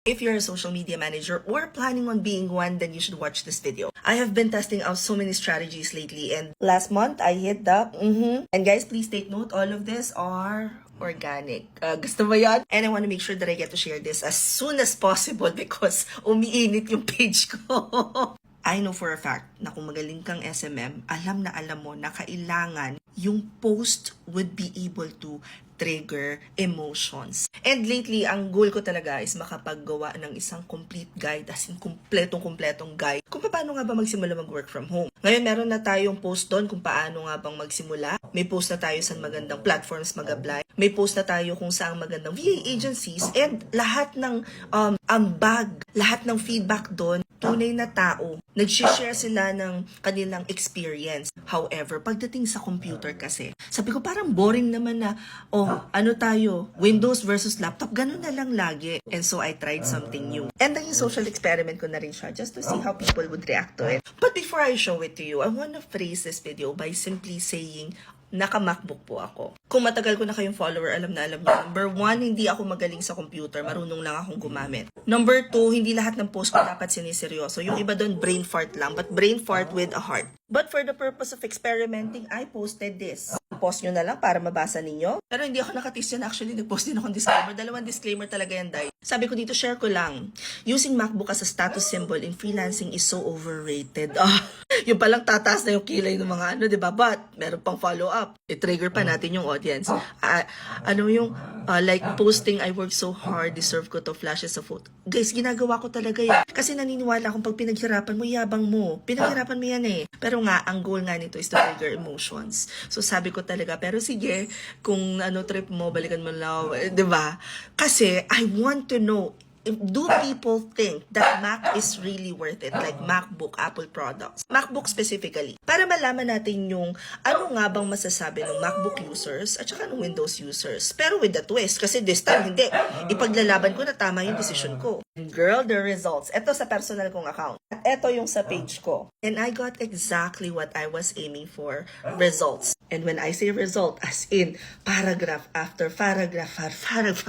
If you're a social media manager or planning on being one, then you should watch this video. I have been testing out so many strategies lately, and last month I hit the And guys, please take note, all of this are organic. Gusto mo yan? And I want to make sure that I get to share this as soon as possible because umiinit yung page ko. I know for a fact na kung magaling kang SMM, alam mo na kailangan yung post would be able to trigger emotions. And lately, ang goal ko talaga is makapaggawa ng isang complete guide, as in kompletong guide, kung paano nga ba magsimula mag-work from home. Ngayon, meron na tayong post doon kung paano nga bang magsimula. May post na tayo sa magandang platforms mag-apply. May post na tayo kung saan magandang VA agencies. And lahat ng ambag, lahat ng feedback doon, tunay na tao. Nag-share sila ng kanilang experience. However, pagdating sa computer kasi, sabi ko parang boring naman na, ano tayo, Windows versus laptop, ganun na lang lagi. And so I tried something new. And naging social experiment ko na rin siya just to see how people would react to it. But before I show it to you, I want to phrase this video by simply saying, naka-MacBook po ako. Kung matagal ko na kayong follower, alam na alam niyo. Number 1, hindi ako magaling sa computer. Marunong lang akong gumamit. Number 2, hindi lahat ng post ko dapat siniseryoso. Yung iba doon, brain fart lang. But brain fart with a heart. But for the purpose of experimenting, I posted this. Post nyo na lang para mabasa ninyo. Pero hindi ako nakatis yan. Actually, nag-post din akong disclaimer. 2 disclaimer talaga yan, Day. Sabi ko dito, share ko lang. Using MacBook as a status symbol in freelancing is so overrated. Yung palang tataas na yung kilay ng mga diba? But, meron pang follow-up. I-trigger pa natin yung audience. Like posting, I work so hard, deserve ko to, flashes of photo. Guys, ginagawa ko talaga yan. Kasi naniniwala akong pag pinaghirapan mo, yabang mo. Pinaghirapan mo yan eh. Pero nga, ang goal nga nito is to trigger emotions. So sabi ko talaga, pero sige, kung trip mo, balikan mo lang, diba? Kasi, I want to know, do people think that Mac is really worth it? Like MacBook, Apple products. MacBook specifically. Para malaman natin yung ano nga bang masasabi ng MacBook users at saka ng Windows users. Pero with the twist, kasi this time hindi. Ipaglalaban ko na tama yung decision ko. Girl, the results. Ito sa personal kong account. At ito yung sa page ko. And I got exactly what I was aiming for. Results. And when I say result, as in paragraph after paragraph,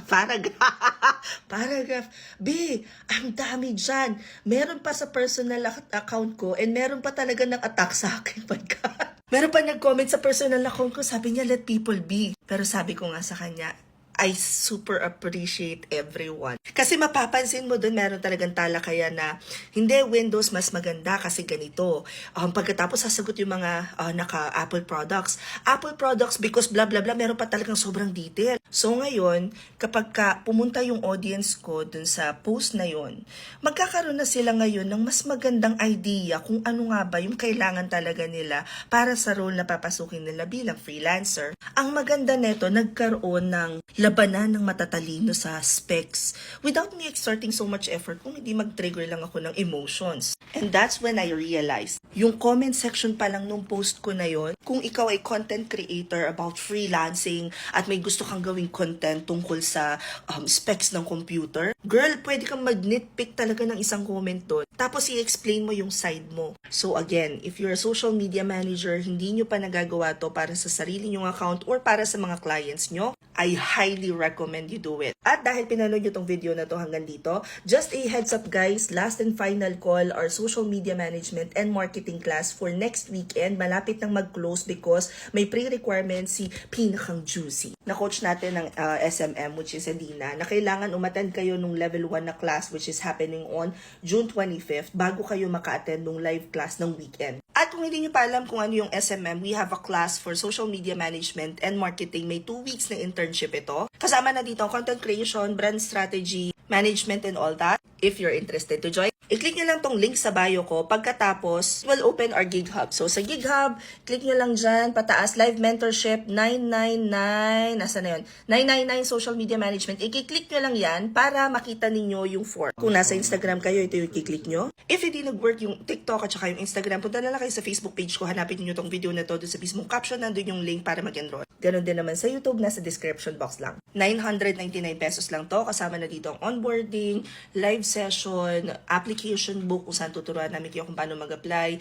paragraph. B, ang dami dyan. Meron pa sa personal account ko and meron pa talaga nag-attack sa akin. My God. Meron pa nag-comment sa personal account ko. Sabi niya, let people be. Pero sabi ko nga sa kanya, I super appreciate everyone. Kasi mapapansin mo doon, meron talagang talakayan na hindi, Windows mas maganda kasi ganito. Pagkatapos sasagot yung mga naka-Apple products. Apple products because blah blah blah, meron pa talagang sobrang detail. So ngayon, kapag pumunta yung audience ko dun sa post na yon, magkakaroon na sila ngayon ng mas magandang idea kung ano nga ba yung kailangan talaga nila para sa role na papasukin nila bilang freelancer. Ang maganda neto, nagkaroon ng labanan ng matatalino sa specs without me exerting so much effort kung hindi mag-trigger lang ako ng emotions. And that's when I realized, yung comment section pa lang nung post ko na yon, kung ikaw ay content creator about freelancing at may gusto kang gawing content tungkol sa specs ng computer, girl, pwede kang mag-nitpick talaga ng isang comment doon. Tapos i-explain mo yung side mo. So again, if you're a social media manager, hindi nyo pa nagagawa to para sa sarili nyong account or para sa mga clients nyo, I highly recommend you do it. At dahil pinanood nyo tong video na to hanggang dito, just a heads up guys, last and final call, our social media management and marketing class for next weekend. Malapit nang mag-close because may pre-requirement si Pinakang Juicy na coach natin ng SMM, which is Adina, na kailangan umattend kayo nung level 1 na class which is happening on June 25th bago kayo maka-attend nung live class ng weekend. At kung hindi nyo pa alam kung ano yung SMM, we have a class for social media management and marketing. May 2 weeks na internship ito. Kasama na dito content creation, brand strategy, management and all that. If you're interested to join, i-click nyo lang tong link sa bio ko. Pagkatapos, we'll open our Gig Hub. So sa Gig Hub, click nyo lang dyan, pataas, live mentorship, 999, nasa na yun? 999 social media management. I-click nyo lang yan para makita ninyo yung form. Kung nasa Instagram kayo, ito yung i-click nyo. If hindi nag-work yung TikTok at saka yung Instagram, punta na lang kayo sa Facebook page ko, hanapin niyo tong video na to, doon sa mismong caption, nandun yung link para mag-enroll. Ganon din naman sa YouTube, nasa description box lang. 999 pesos lang to, kasama na dito ang onboarding, live session, application book kung saan tuturuan namin kayo kung paano mag-apply,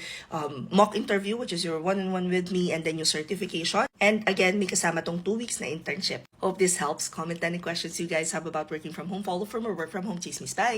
mock interview which is your one-on-one with me, and then yung certification. And again, may kasama tong 2 weeks na internship. Hope this helps. Comment any questions you guys have about working from home, follow from or work from home chismis. Bye!